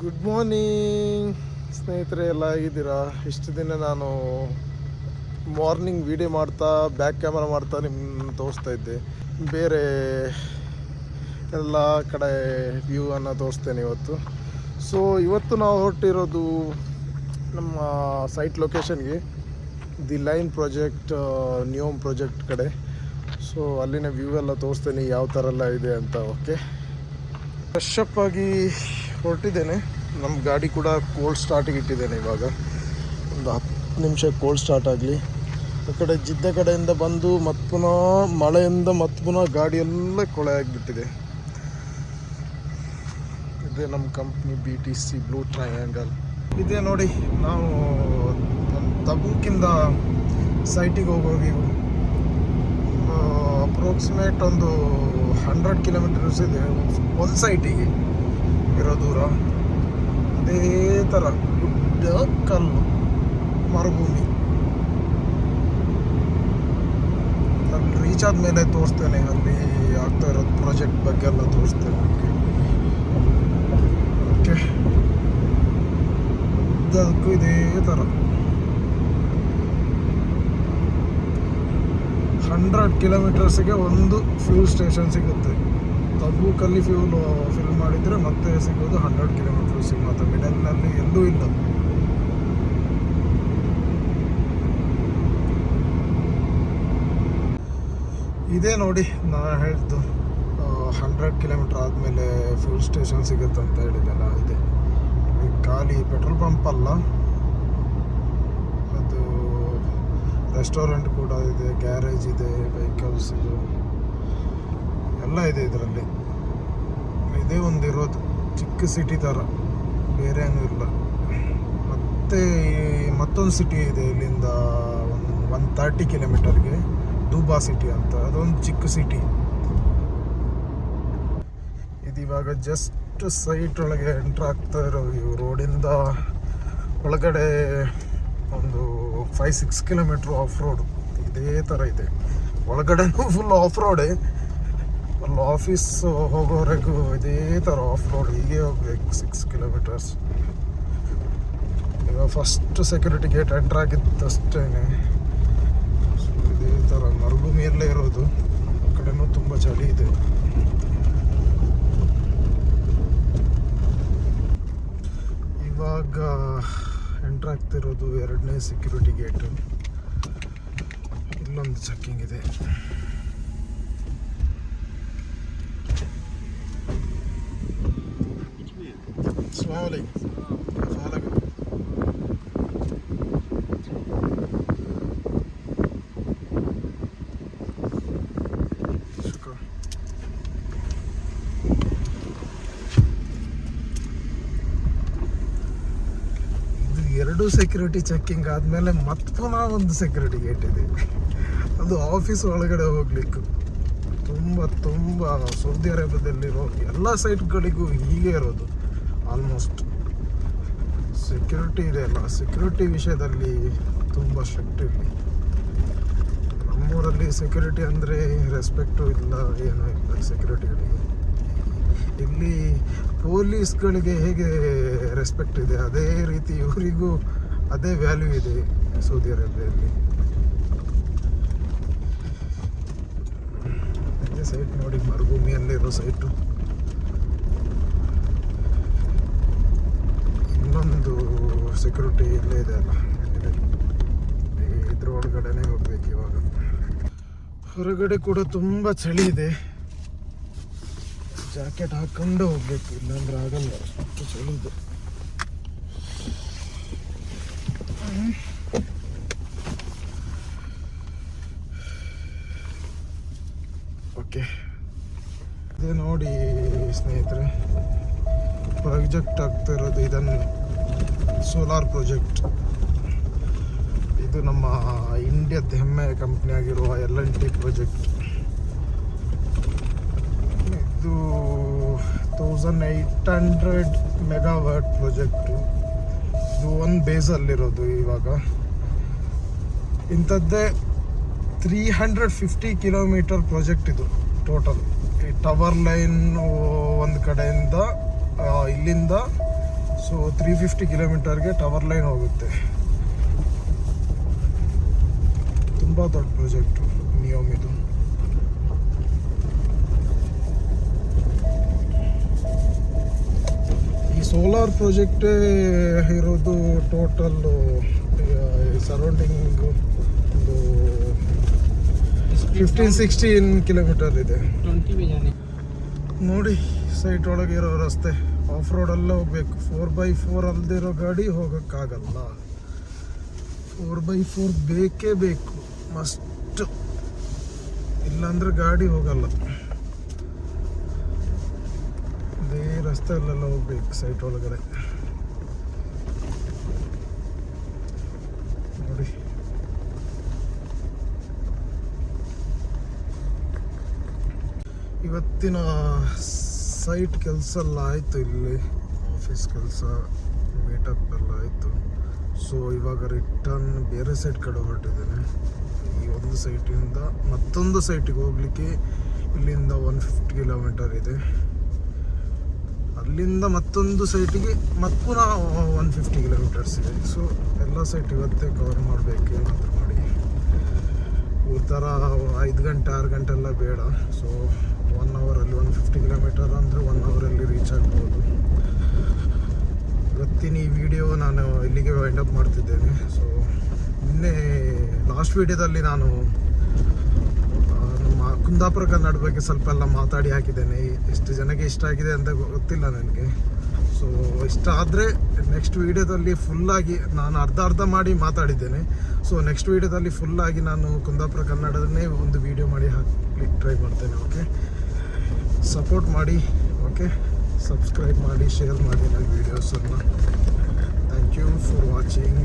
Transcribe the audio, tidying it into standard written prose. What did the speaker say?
Good morning ಸ್ನೇಹಿತರೆ, ಎಲ್ಲ ಆಗಿದ್ದೀರಾ? ಇಷ್ಟು ದಿನ ನಾನು ಮಾರ್ನಿಂಗ್ ವಿಡಿಯೋ ಮಾಡ್ತಾ ಬ್ಯಾಕ್ ಕ್ಯಾಮರಾ ಮಾಡ್ತಾ ನಿಮ್ಮನ್ನು ತೋರಿಸ್ತಾ ಇದ್ದೆ. ಬೇರೆ ಎಲ್ಲ ಕಡೆ ವ್ಯೂವನ್ನು ತೋರಿಸ್ತೇನೆ ಇವತ್ತು. ಸೊ ಇವತ್ತು ನಾವು ಹೊರಟಿರೋದು ನಮ್ಮ ಸೈಟ್ ಲೊಕೇಶನ್ಗೆ, ದಿ ಲೈನ್ ಪ್ರಾಜೆಕ್ಟ್, ನ್ಯೂಮ್ ಪ್ರಾಜೆಕ್ಟ್ ಕಡೆ. ಸೊ ಅಲ್ಲಿನ ವ್ಯೂ ಎಲ್ಲ ತೋರಿಸ್ತೇನೆ ಯಾವ ಥರ ಎಲ್ಲ ಇದೆ ಅಂತ. ಓಕೆ, ಫ್ರೆಶ್ ಅಪ್ ಆಗಿ ಹೊರಟಿದ್ದೇನೆ. ನಮ್ಮ ಗಾಡಿ ಕೂಡ ಕೋಲ್ಡ್ ಸ್ಟಾರ್ಟಿಗೆ ಇಟ್ಟಿದ್ದೇನೆ. ಇವಾಗ ಒಂದು 10 ನಿಮಿಷ ಕೋಲ್ಡ್ ಸ್ಟಾರ್ಟ್ ಆಗಲಿ. ಆ ಕಡೆ ಜಿದ್ದ ಕಡೆಯಿಂದ ಬಂದು ಮತ್ತೆ ಪುನಃ ಮಳೆಯಿಂದ ಮತ್ತೆ ಪುನಃ ಗಾಡಿ ಎಲ್ಲ ಕೊಳೆ ಆಗಿಬಿಟ್ಟಿದೆ. ಇದೇ ನಮ್ಮ ಕಂಪ್ನಿ BTC ಬ್ಲೂ ಟ್ರಯಾಂಗಲ್. ಇದೇ ನೋಡಿ, ನಾವು ತಬೂಕಿಂದ ಸೈಟಿಗೆ ಹೋಗೋಗಿ ಅಪ್ರೋಕ್ಸಿಮೇಟ್ ಒಂದು 100 ಕಿಲೋಮೀಟರ್ಸ್ ಇದೆ ಒಂದು ಸೈಟಿಗೆ ಇರೋ ದೂರ. ಅದೇ ಥರ ಗುಡ್ಡ, ಕಲ್ಲು, ಮರುಭೂಮಿ. ಅಲ್ಲಿ ರೀಚ್ ಆದಮೇಲೆ ತೋರಿಸ್ತೇನೆ, ಅಲ್ಲಿ ಆಗ್ತಾ ಇರೋದು ಪ್ರಾಜೆಕ್ಟ್ ಬಗ್ಗೆ ಎಲ್ಲ ತೋರಿಸ್ತೇನೆ. ಓಕೆ, ಅದಕ್ಕೂ ಇದೇ ಥರ 100 ಕಿಲೋಮೀಟರ್ಸಿಗೆ ಒಂದು ಫ್ಯೂಲ್ ಸ್ಟೇಷನ್ ಸಿಗುತ್ತೆ. ತಬೂಕಲ್ಲಿ ಫಿಲ್ ಮಾಡಿದರೆ ಮತ್ತೆ ಸಿಗೋದು 100 ಕಿಲೋಮೀಟರ್ಸಿಗೆ ಮಾತ್ರ. ಮಿಡಲ್ನಲ್ಲಿ ಎಲ್ಲೂ ಇಲ್ಲ. ಇದೇ ನೋಡಿ ನಾನು ಹೇಳಿದ್ದು, 100 ಕಿಲೋಮೀಟರ್ ಆದಮೇಲೆ ಫ್ಯೂಲ್ ಸ್ಟೇಷನ್ ಸಿಗುತ್ತೆ ಅಂತ ಹೇಳಿದೆಲ್ಲ. ಇದೆ ಖಾಲಿ ಪೆಟ್ರೋಲ್ ಪಂಪ್ ಅಲ್ಲ, ಅದು ರೆಸ್ಟೋರೆಂಟ್ ಕೂಡ ಇದೆ, ಗ್ಯಾರೇಜ್ ಇದೆ, ವೆಹಿಕಲ್ಸ್ ಇದು ಎಲ್ಲ ಇದೆ ಇದರಲ್ಲಿ. ಇದೇ ಒಂದಿರೋದು ಚಿಕ್ಕ ಸಿಟಿ ಥರ, ಬೇರೆ ಏನೂ ಇಲ್ಲ. ಮತ್ತು ಮತ್ತೊಂದು ಸಿಟಿ ಇದೆ ಇಲ್ಲಿಂದ 130 ಕಿಲೋಮೀಟರ್ಗೆ, ದೂಬಾ ಸಿಟಿ ಅಂತ. ಅದೊಂದು ಚಿಕ್ಕ ಸಿಟಿ. ಇದಿವಾಗ ಜಸ್ಟ್ ಸೈಟ್ ಒಳಗೆ ಎಂಟ್ರ್ ಆಗ್ತಾ ಇರೋ ಇವು ರೋಡಿಂದ ಒಳಗಡೆ ಒಂದು 5-6 ಕಿಲೋಮೀಟ್ರ್ ಆಫ್ ರೋಡ್. ಇದೇ ಥರ ಇದೆ, ಒಳಗಡೆನೂ ಫುಲ್ ಆಫ್ ರೋಡೇ. ಅಲ್ಲಿ ಆಫೀಸ್ ಹೋಗೋವರೆಗೂ ಇದೇ ಥರ ಆಫ್ ರೋಡ್, ಹೀಗೆ ಹೋಗ್ಬೇಕು 6 ಕಿಲೋಮೀಟರ್ಸ್. ಇವಾಗ ಫಸ್ಟ್ ಸೆಕ್ಯೂರಿಟಿ ಗೇಟ್ ಎಂಟ್ರ್ ಆಗಿದ್ದಷ್ಟೇ. ಇದೇ ಥರ ಮರುಭೂಮಿಯಲ್ಲೇ ಇರೋದು. ಆ ಕಡೆನೂ ತುಂಬ ಚಳಿ ಇದೆ. ಇವಾಗ ಎಂಟ್ರ್ ಆಗ್ತಿರೋದು 2ನೇ ಸೆಕ್ಯೂರಿಟಿ ಗೇಟು. ಇಲ್ಲೊಂದು ಚೆಕ್ಕಿಂಗ್ ಇದೆ. ಎರಡು ಸೆಕ್ಯೂರಿಟಿ ಚೆಕ್ಕಿಂಗ್ ಆದಮೇಲೆ ಮತ್ತೆ ಪುನಃ ಒಂದು ಸೆಕ್ಯೂರಿಟಿ ಗೇಟ್ ಇದೆ. ಅದು ಆಫೀಸ್ ಒಳಗಡೆ ಹೋಗ್ಲಿಕ್ಕೆ. ತುಂಬ ಸೌದಿ ಅರೇಬಿಯಾದಲ್ಲಿರೋ ಎಲ್ಲ ಸೈಟ್ಗಳಿಗೂ ಹೀಗೆ ಇರೋದು ಆಲ್ಮೋಸ್ಟ್. ಸೆಕ್ಯೂರಿಟಿ ಇದೆ ಅಲ್ಲ, ಸೆಕ್ಯೂರಿಟಿ ವಿಷಯದಲ್ಲಿ ತುಂಬ ಸ್ಟ್ರಿಕ್ಟ್ ಇಲ್ಲಿ. ನಮ್ಮೂರಲ್ಲಿ ಸೆಕ್ಯೂರಿಟಿ ಅಂದರೆ ರೆಸ್ಪೆಕ್ಟು ಇಲ್ಲ, ಏನೂ ಇಲ್ಲ ಸೆಕ್ಯೂರಿಟಿಗಳಿಗೆ. ಇಲ್ಲಿ ಪೊಲೀಸ್ಗಳಿಗೆ ಹೇಗೆ ರೆಸ್ಪೆಕ್ಟ್ ಇದೆ, ಅದೇ ರೀತಿ ಇವರಿಗೂ ಅದೇ ವ್ಯಾಲ್ಯೂ ಇದೆ ಸೌದಿ ಅರೇಬಿಯಲ್ಲಿ. ಅದೇ ಸೈಟ್ ನೋಡಿ, ಮರುಭೂಮಿಯಲ್ಲಿರೋ ಸೈಟು. ಇನ್ನೊಂದು ಸೆಕ್ಯೂರಿಟಿ ಇಲ್ಲೇ ಇದೆ ಅಲ್ಲ, ಇದ್ರ ಒಳಗಡೆನೇ ಹೋಗ್ಬೇಕು ಇವಾಗ. ಹೊರಗಡೆ ಕೂಡ ತುಂಬ ಚಳಿ ಇದೆ, ಜಾಕೆಟ್ ಹಾಕೊಂಡು ಹೋಗ್ಬೇಕು, ಇಲ್ಲಾಂದ್ರೆ ಆಗಲ್ಲ, ಅಷ್ಟು ಚಳಿ ಇದೆ. ಓಕೆ, ಇದೇ ನೋಡಿ ಸ್ನೇಹಿತರೆ, ಪ್ರಾಜೆಕ್ಟ್ ಆಗ್ತಾ ಇರೋದು ಇದನ್ನು ಸೋಲಾರ್ ಪ್ರಾಜೆಕ್ಟ್. ಇದು ನಮ್ಮ ಇಂಡಿಯಾದ ಹೆಮ್ಮೆಯ ಕಂಪ್ನಿ ಆಗಿರುವ L&T ಪ್ರಾಜೆಕ್ಟ್. ಇದು 1800 ಮೆಗಾವಾಟ್ ಪ್ರಾಜೆಕ್ಟು. ಇದು ಒಂದು ಬೇಸಲ್ಲಿರೋದು. ಇವಾಗ ಇಂಥದ್ದೇ 350 ಕಿಲೋಮೀಟರ್ ಪ್ರಾಜೆಕ್ಟ್ ಇದು ಟೋಟಲ್. ಈ ಟವರ್ ಲೈನ್ ಒಂದು ಕಡೆಯಿಂದ ಇಲ್ಲಿಂದ ಸೊ 350 ಕಿಲೋಮೀಟರ್ಗೆ ಟವರ್ ಲೈನ್ ಹೋಗುತ್ತೆ. ತುಂಬ ದೊಡ್ಡ ಪ್ರಾಜೆಕ್ಟು ನಿಯೋಮ್ ಇದು. ಈ ಸೋಲಾರ್ ಪ್ರಾಜೆಕ್ಟೇ ಇರೋದು ಟೋಟಲ್ಲು ಸರೌಂಡಿಂಗು ಒಂದು 15-16 ಕಿಲೋಮೀಟರ್ ಇದೆ. ನೋಡಿ ಸೈಟ್ ಒಳಗೆ ಇರೋ ರಸ್ತೆ ಆಫ್ ರೋಡಲ್ಲೇ ಹೋಗ್ಬೇಕು. 4x4 ಅಲ್ದಿರೋ ಗಾಡಿ ಹೋಗೋಕ್ಕಾಗಲ್ಲ. 4x4 ಬೇಕೇ ಬೇಕು, ಮಸ್ಟ್. ಇಲ್ಲಾಂದ್ರೆ ಗಾಡಿ ಹೋಗಲ್ಲ. ಇದೇ ರಸ್ತೆ ಅಲ್ಲೆಲ್ಲ ಹೋಗ್ಬೇಕು ಸೈಟ್ ಒಳಗಡೆ. ನೋಡಿ ಇವತ್ತಿನ ಸೈಟ್ ಕೆಲಸ ಎಲ್ಲ ಆಯಿತು. ಇಲ್ಲಿ ಆಫೀಸ್ ಕೆಲಸ ಮೀಟಪ್ ಎಲ್ಲ ಆಯಿತು. ಸೊ ಇವಾಗ ರಿಟರ್ನ್ ಬೇರೆ ಸೈಟ್ ಕಡೆ ಹೊರಟಿದ್ದೇನೆ. ಈ ಒಂದು ಸೈಟಿಂದ ಮತ್ತೊಂದು ಸೈಟಿಗೆ ಹೋಗ್ಲಿಕ್ಕೆ ಇಲ್ಲಿಂದ 150 ಕಿಲೋಮೀಟರ್ ಇದೆ. ಅಲ್ಲಿಂದ ಮತ್ತೊಂದು ಸೈಟಿಗೆ ಮತ್ತೆ ಪುನಃ 150 ಕಿಲೋಮೀಟರ್ಸ್ ಇದೆ. ಸೊ ಎಲ್ಲ ಸೈಟ್ ಇವತ್ತೇ ಕವರ್ ಮಾಡಬೇಕು ಏನಾದರೂ ಮಾಡಿ. ಈ ಥರ 5 ಗಂಟೆ 6 ಗಂಟೆ ಎಲ್ಲ ಬೇಡ. ಸೊ 1 ಅವರಲ್ಲಿ 150 ಕಿಲೋಮೀಟರ್ ಅಂದರೆ 1 ಅವರಲ್ಲಿ ರೀಚ್ ಆಗ್ಬೋದು. ಇವತ್ತಿನ ಈ ವಿಡಿಯೋ ನಾನು ಇಲ್ಲಿಗೆ ವೈಂಡ್ ಅಪ್ ಮಾಡ್ತಿದ್ದೇನೆ. ಸೊ ನಿನ್ನೆ ಲಾಸ್ಟ್ ವಿಡಿಯೋದಲ್ಲಿ ನಾನು ನಮ್ಮ ಕುಂದಾಪುರ ಕನ್ನಡ ಬಗ್ಗೆ ಸ್ವಲ್ಪ ಎಲ್ಲ ಮಾತಾಡಿ ಹಾಕಿದ್ದೇನೆ. ಎಷ್ಟು ಜನಕ್ಕೆ ಇಷ್ಟ ಆಗಿದೆ ಅಂತ ಗೊತ್ತಿಲ್ಲ ನನಗೆ. ಸೊ ಇಷ್ಟ ಆದರೆ ನೆಕ್ಸ್ಟ್ ವಿಡಿಯೋದಲ್ಲಿ ಫುಲ್ಲಾಗಿ ನಾನು ಅರ್ಧ ಮಾಡಿ ಮಾತಾಡಿದ್ದೇನೆ. ಸೊ ನೆಕ್ಸ್ಟ್ ವಿಡಿಯೋದಲ್ಲಿ ಫುಲ್ಲಾಗಿ ನಾನು ಕುಂದಾಪುರ ಕನ್ನಡದನ್ನೇ ಒಂದು ವಿಡಿಯೋ ಮಾಡಿ ಹಾಕ್ಲಿಕ್ಕೆ ಟ್ರೈ ಮಾಡ್ತೇನೆ. ಓಕೆ, ಸಪೋರ್ಟ್ ಮಾಡಿ. ಓಕೆ, ಸಬ್ಸ್ಕ್ರೈಬ್ ಮಾಡಿ, ಶೇರ್ ಮಾಡಿ ನನ್ನ ವೀಡಿಯೋಸನ್ನು. Thank you for watching.